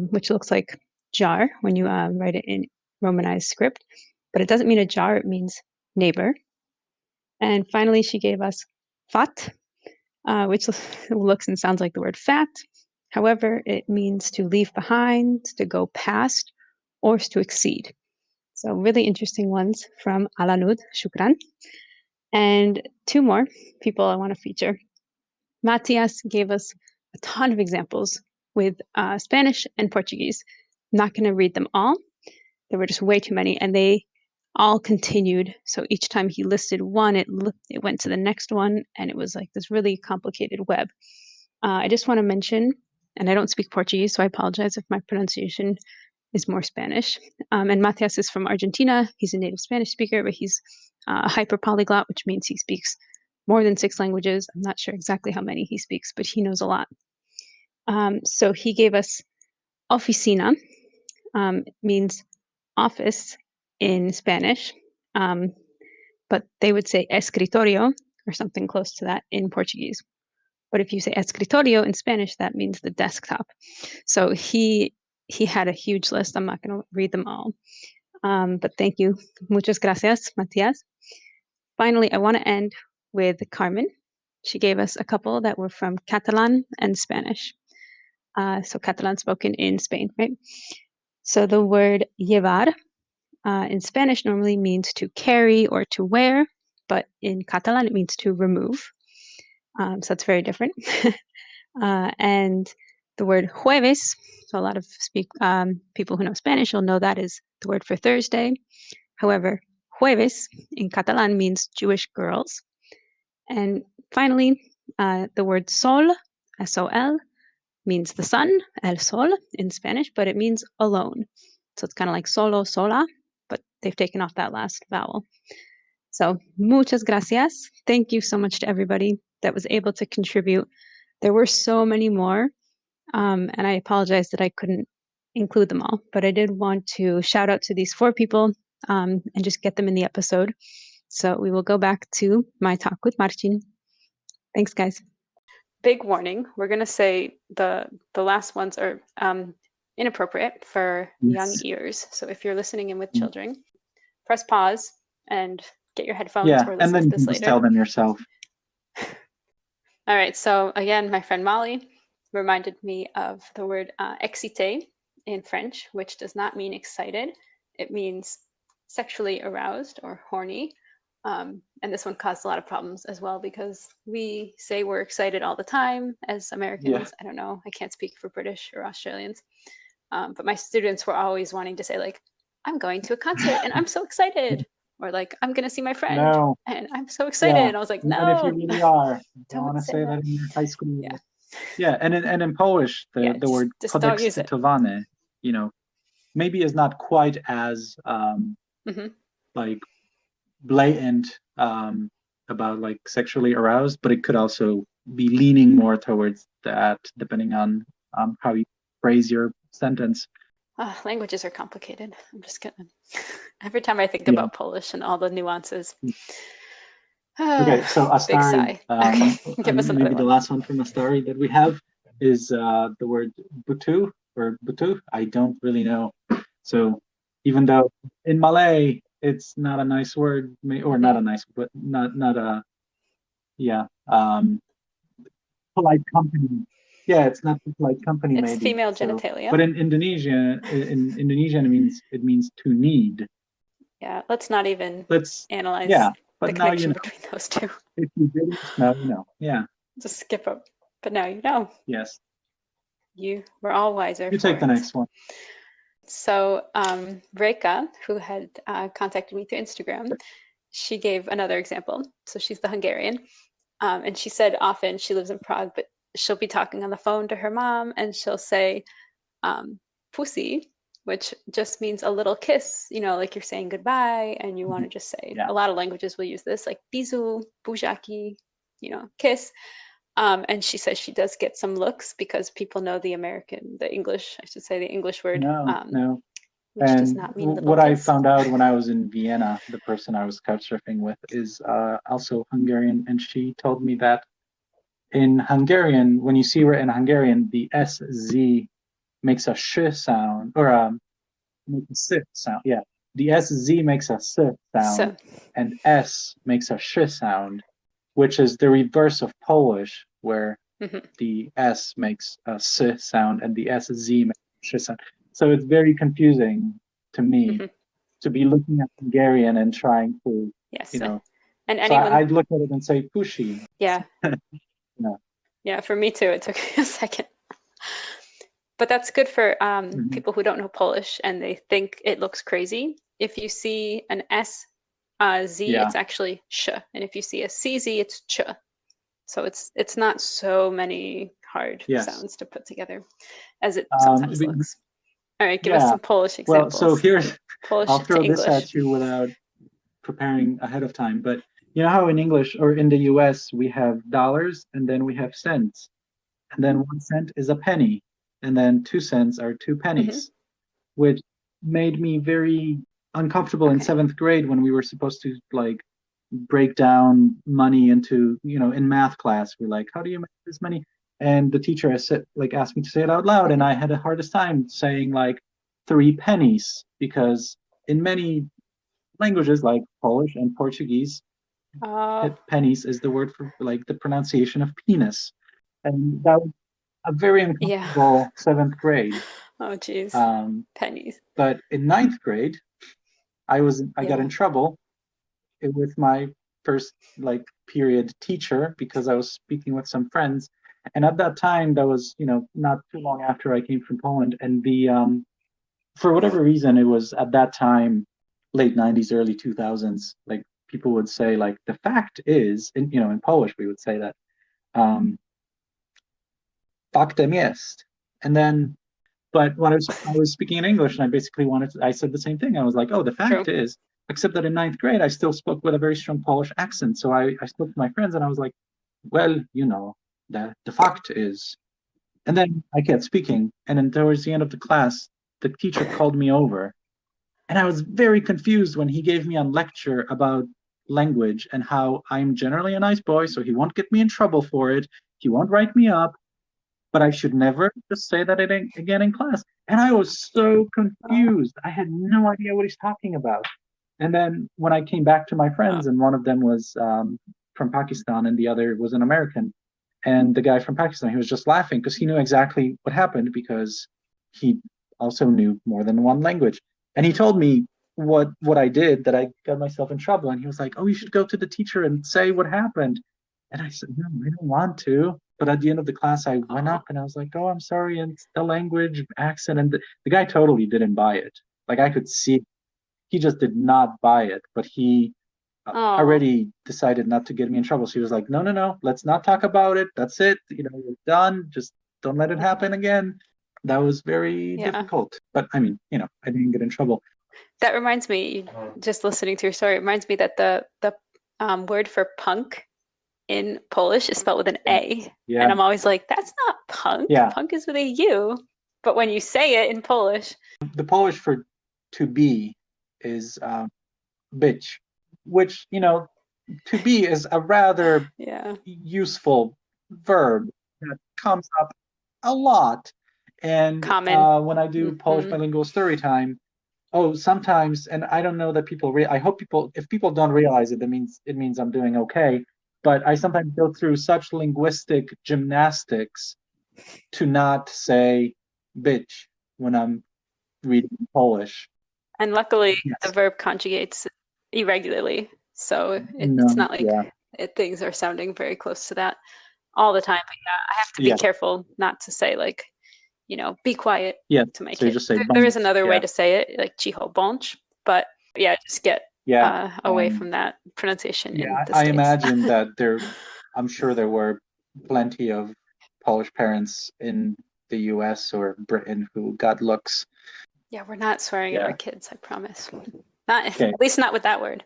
which looks like jar when you write it in Romanized script, but it doesn't mean a jar, it means neighbor. And finally, she gave us fat, which looks and sounds like the word fat. However, it means to leave behind, to go past, or to exceed. So really interesting ones from Alanud, Shukran. And two more people I want to feature. Matias gave us a ton of examples with Spanish and Portuguese. I'm not going to read them all. There were just way too many, and they all continued. So each time he listed one, it went to the next one, and it was like this really complicated web. I just want to mention, and I don't speak Portuguese, so I apologize if my pronunciation is more Spanish. And Matias is from Argentina. He's a native Spanish speaker, but he's a hyper polyglot, which means he speaks more than 6 languages. I'm not sure exactly how many he speaks, but he knows a lot. So he gave us oficina, means office in Spanish, but they would say escritorio or something close to that in Portuguese. But if you say escritorio in Spanish, that means the desktop. So he had a huge list. I'm not going to read them all. But thank you. Muchas gracias, Matias. Finally, I want to end with Carmen. She gave us a couple that were from Catalan and Spanish. So Catalan spoken in Spain, right? So the word llevar in Spanish normally means to carry or to wear, but in Catalan it means to remove. So that's very different. And the word jueves, so a lot of people who know Spanish will know that is the word for Thursday. However, jueves in Catalan means Jewish girls. And finally, the word sol, S-O-L, means the sun, el sol in Spanish, but it means alone. So it's kind of like solo, sola, but they've taken off that last vowel. So muchas gracias. Thank you so much to everybody that was able to contribute. There were so many more, and I apologize that I couldn't include them all, but I did want to shout out to these 4 people and just get them in the episode. So we will go back to my talk with Marcin. Thanks, guys. Big warning, we're going to say the last ones are inappropriate for young ears. So if you're listening in with children, press pause and get your headphones or listen and then to you this can just later. tell them yourself. All right, so again, my friend Molly reminded me of the word excité in French, which does not mean excited. It means sexually aroused or horny. And this one caused a lot of problems as well because we say we're excited all the time as Americans. Yeah. I don't know, I can't speak for British or Australians. But my students were always wanting to say like, I'm going to a concert and I'm so excited. Or like, I'm going to see my friend and I'm so excited. Yeah. And I was like, And no. if you really are, don't want to say say that in your high school. Yeah. And in Polish, the word podekscytowany, maybe is not quite as like blatant about like sexually aroused, but it could also be leaning more towards that depending on how you phrase your sentence. Languages are complicated. I'm just gonna every time I think about Polish and all the nuances. Okay, so Astari, give us maybe the last one from Astari that we have is the word butu or butu. I don't really know. So even though in Malay it's not a nice word, or not a nice, but not a polite company. Yeah, it's not polite company. It's maybe female genitalia. But in Indonesian it means to need. Yeah, let's not even analyze but the connection between those two. If you didn't, now you know. Yeah. Just skip up. But now you know. Yes. We're all wiser. You take the next one. So Reka, who had contacted me through Instagram, she gave another example. So she's the Hungarian. And she said often she lives in Prague, but she'll be talking on the phone to her mom and she'll say pussy, which just means a little kiss, like you're saying goodbye and you want to just say, a lot of languages will use this, like bizu, bujaki, kiss. And she says she does get some looks because people know the English word. No. Which does not mean little what kiss. I found out when I was in Vienna, the person I was couchsurfing with is also Hungarian, and she told me that in Hungarian, when you see it in Hungarian, the SZ makes a sh sound, or makes a s sound. Yeah, the SZ makes a s sound, and S makes a sh sound, which is the reverse of Polish, where the S makes a s sound and the SZ makes a sh sound. So it's very confusing to me to be looking at Hungarian and trying to, And so I'd look at it and say pushi. Yeah. Yeah, for me too. It took me a second. But that's good for people who don't know Polish and they think it looks crazy. If you see an S Z, it's actually sh, and if you see a CZ, it's ch. So it's not so many hard sounds to put together as it sometimes looks. All right, give us some Polish examples. Well, so here's, Polish I'll throw this English at you without preparing ahead of time, but you know how in English or in the US we have dollars and then we have cents, and then 1 cent is a penny, and then 2 cents are 2 pennies, which made me very uncomfortable in 7th grade when we were supposed to like break down money into, in math class, we're like, how do you make this money? And the teacher asked me to say it out loud, and I had the hardest time saying like 3 pennies because in many languages like Polish and Portuguese, Oh, penis is the word for like the pronunciation of penis. And that was a very yeah. uncomfortable seventh grade. Oh, geez. Um, Pennies. but in ninth grade, I got in Yeah. trouble with my first like period teacher because I was speaking with some friends. And at that time, that was, not too long after I came from Poland. And for whatever reason, it was at that time, late 90s, early 2000s, like people would say, like, the fact is, in Polish, we would say that, um, faktem jest. And then, but when I was speaking in English and I basically I said the same thing. I was like, oh, the fact True. is, except that in ninth grade, I still spoke with a very strong Polish accent. So I spoke to my friends and I was like, well, the fact is. And then I kept speaking. And then towards the end of the class, the teacher called me over. And I was very confused when he gave me a lecture about language and how I'm generally a nice boy, so he won't get me in trouble for it. He won't write me up, but I should never just say that again in class. And I was so Oh, confused. I had no idea what he's talking about. And then when I came back to my oh, friends, and one of them was from Pakistan and the other was an American, and the guy from Pakistan, he was just laughing because he knew exactly what happened because he also knew more than one language. And he told me what I did, that I got myself in trouble. And he was like, "Oh, you should go to the teacher and say what happened." And I said, "No, I don't want to." But at the end of the class, I went oh, up and I was like, "Oh, I'm sorry, and it's the language accent." And the guy totally didn't buy it. Like I could see he just did not buy it, but he oh, already decided not to get me in trouble. So he was like, "No, no, no, let's not talk about it. That's it. We're done. Just don't let it happen again." That was very yeah. difficult. But I mean, I didn't get in trouble. That reminds me, just listening to your story, it reminds me that the word for punk in Polish is spelled with an Yeah, A. yeah, And I'm always like, that's not punk. yeah. Punk is with a U. But when you say it in Polish, The Polish for to be is bitch, which to be is a rather yeah, useful verb that comes up a lot. And common. when I do Polish Hmm. bilingual story time, oh, sometimes, and I don't know that I hope if people don't realize it, it means I'm doing okay. But I sometimes go through such linguistic gymnastics to not say bitch when I'm reading Polish. And luckily, the Yes. verb conjugates irregularly. So it's No. not like Yeah. things are sounding very close to that all the time. But yeah, I have to be Yeah. careful not to say, like, be quiet Yeah. to my So you kid. just say There is bunch. another way Yeah. to say it, like chicho bonch, but yeah, just get Yeah. away And from that pronunciation in yeah, the I States. imagine that I'm sure there were plenty of Polish parents in the US or Britain who got looks. Yeah, we're not swearing at our Yeah. kids, I promise. Not, Okay. at least not with that word.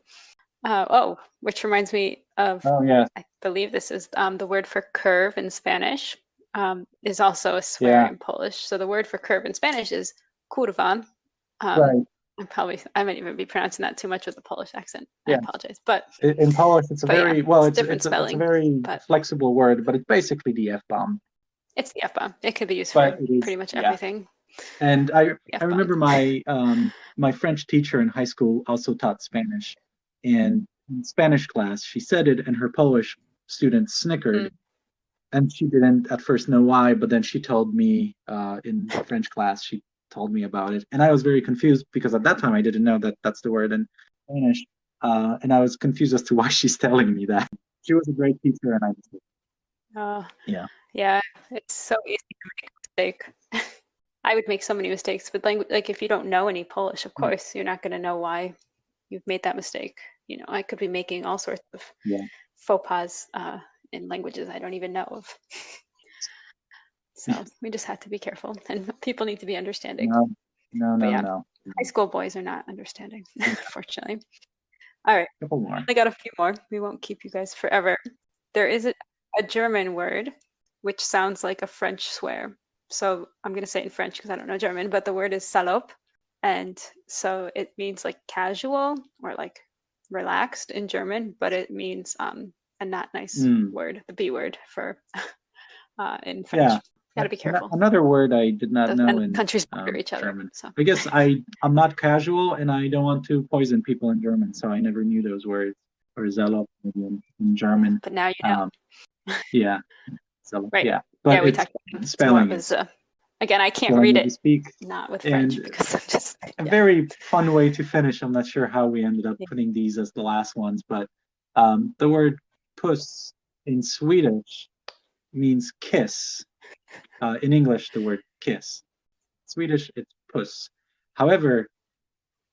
Which reminds me of, Oh, yeah. I believe this is the word for curve in Spanish, is also a swear Yeah. in Polish. So the word for curve in Spanish is kurwa. Um, Right. I might even be pronouncing that too much with a Polish accent. I Yeah. apologize, but In Polish, it's a yeah, very well. it's It's different it's a it's a spelling, very but flexible word, but it's basically the F bomb. it's the F bomb. It could be used But for it is, pretty much yeah. everything. And I F bomb. remember my French teacher in high school also taught Spanish, and in Spanish class she said it, and her Polish students snickered, Mm. and she didn't at first know why, but then she told me in French class she told me about it, and I was very confused because at that time I didn't know that that's the word in Spanish, and I was confused as to why she's telling me that. She was a great teacher, and I just Uh, yeah. yeah, it's so easy to make a mistake. I would make so many mistakes with language. Like if you don't know any Polish, of course, you're not going to know why you've made that mistake. I could be making all sorts of Yeah. faux pas in languages I don't even know of. So we just have to be careful, and people need to be understanding. No, no, But no, yeah, no. high school boys are not understanding, Yeah, unfortunately. All right, a couple more. I got a few more. We won't keep you guys forever. There is a German word which sounds like a French swear. So I'm going to say it in French because I don't know German, but the word is salope. And so it means like casual or like relaxed in German, but it means a not nice Mm, word, the B word for in yeah. French. Got to be careful. Another word I did not know And in countries border each other. German. So I guess I'm not casual and I don't want to poison people in German, so I never knew those words. Or Zello in German. but now you know. Yeah. So Right. yeah, but Yeah, we it's talked about spelling it. is Again, I can't the read language it, we speak, not with French, and because I'm just a very fun way to finish. I'm not sure how we ended up putting these as the last ones, but the word puss in Swedish means kiss. In English, the word kiss. Swedish, it's puss. However,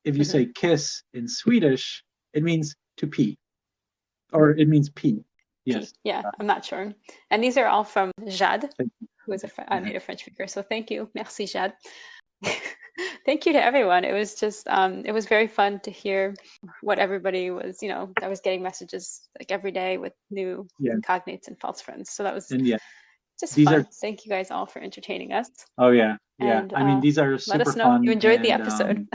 if you say kiss in Swedish, it means to pee, or it means pee. Yes. Yeah, I'm not sure. And these are all from Jade, who is a Yeah. native French speaker. So thank you. Merci, Jade. Thank you to everyone. It was just, it was very fun to hear what everybody was, I was getting messages like every day with new cognates and false friends. So that was just these fun. are Thank you guys all for entertaining us. Oh yeah. And I mean, these are let super us know fun. if you enjoyed the and, episode.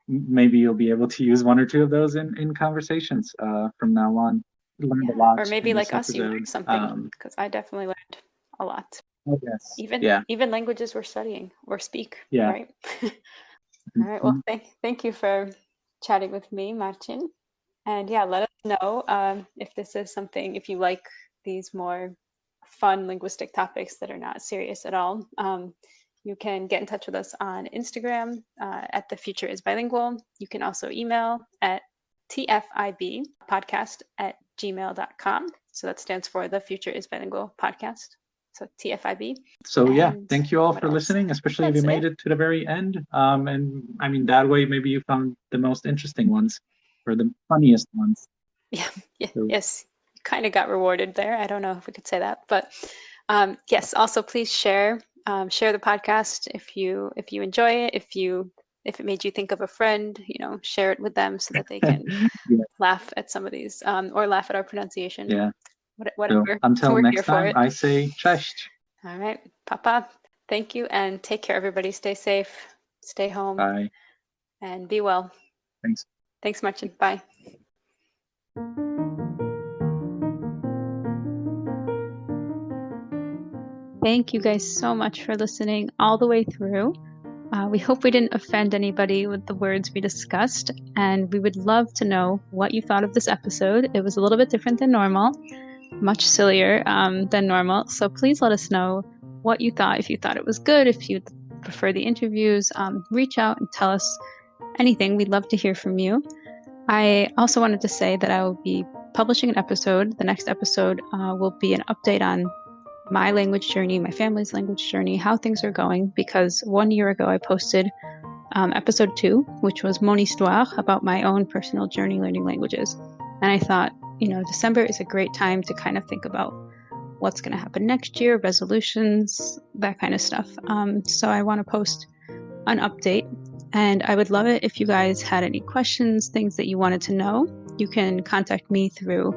Maybe you'll be able to use one or two of those in conversations from now on. Learned a lot or maybe in like this us, you episode. learned something, because I definitely learned a lot. Oh yes. Even languages we're studying or speak. Yeah. Right. All right. Well, thank you for chatting with me, Marcin. And yeah, let us know if this is something, if you like these more fun linguistic topics that are not serious at all. You can get in touch with us on Instagram at The Future is Bilingual. You can also email at tfibpodcast@gmail.com. So that stands for The Future is Bilingual Podcast. So TFIB. So yeah, thank you all for listening, especially if you made it to the very end. And I mean, that way maybe you found the most interesting ones or the funniest ones. Yeah. Yes, you kind of got rewarded there. I don't know if we could say that, but yes. Also, please share the podcast if you enjoy it. If it made you think of a friend, share it with them so that they can laugh at some of these or laugh at our pronunciation. Yeah. Whatever. So until We're next here for time, it. I say cześć. All right, Papa. Thank you, and take care, everybody. Stay safe, stay home. Bye. And be well. Thanks. Thanks, Marcin. Bye. Thank you guys so much for listening all the way through. We hope we didn't offend anybody with the words we discussed, and we would love to know what you thought of this episode. It was a little bit different than normal, much sillier than normal, so please let us know what you thought. If you thought it was good, if you prefer the interviews, reach out and tell us anything. We'd love to hear from you. I also wanted to say that I will be publishing an episode. The next episode will be an update on my language journey, my family's language journey, how things are going, because 1 year ago I posted episode 2, which was Mon Histoire, about my own personal journey learning languages. And I thought, December is a great time to kind of think about what's going to happen next year, resolutions, that kind of stuff. So I want to post an update, and I would love it if you guys had any questions, things that you wanted to know. You can contact me through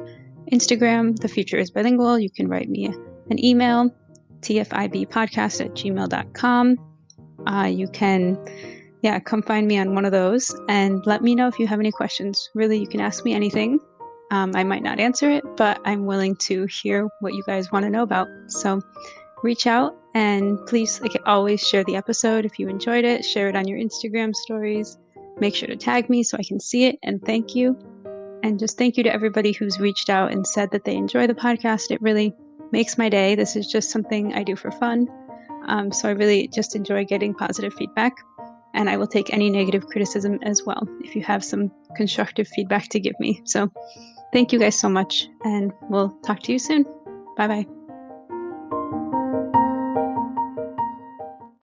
Instagram, The Future is Bilingual. You can write me an email, tfibpodcast@gmail.com. You can, come find me on one of those and let me know if you have any questions. Really, you can ask me anything. I might not answer it, but I'm willing to hear what you guys want to know about. So reach out, and please, like always, share the episode if you enjoyed it. Share it on your Instagram stories. Make sure to tag me so I can see it, and thank you. And just thank you to everybody who's reached out and said that they enjoy the podcast. It really makes my day. This is just something I do for fun. So I really just enjoy getting positive feedback, and I will take any negative criticism as well if you have some constructive feedback to give me. So thank you guys so much, and we'll talk to you soon. Bye-bye.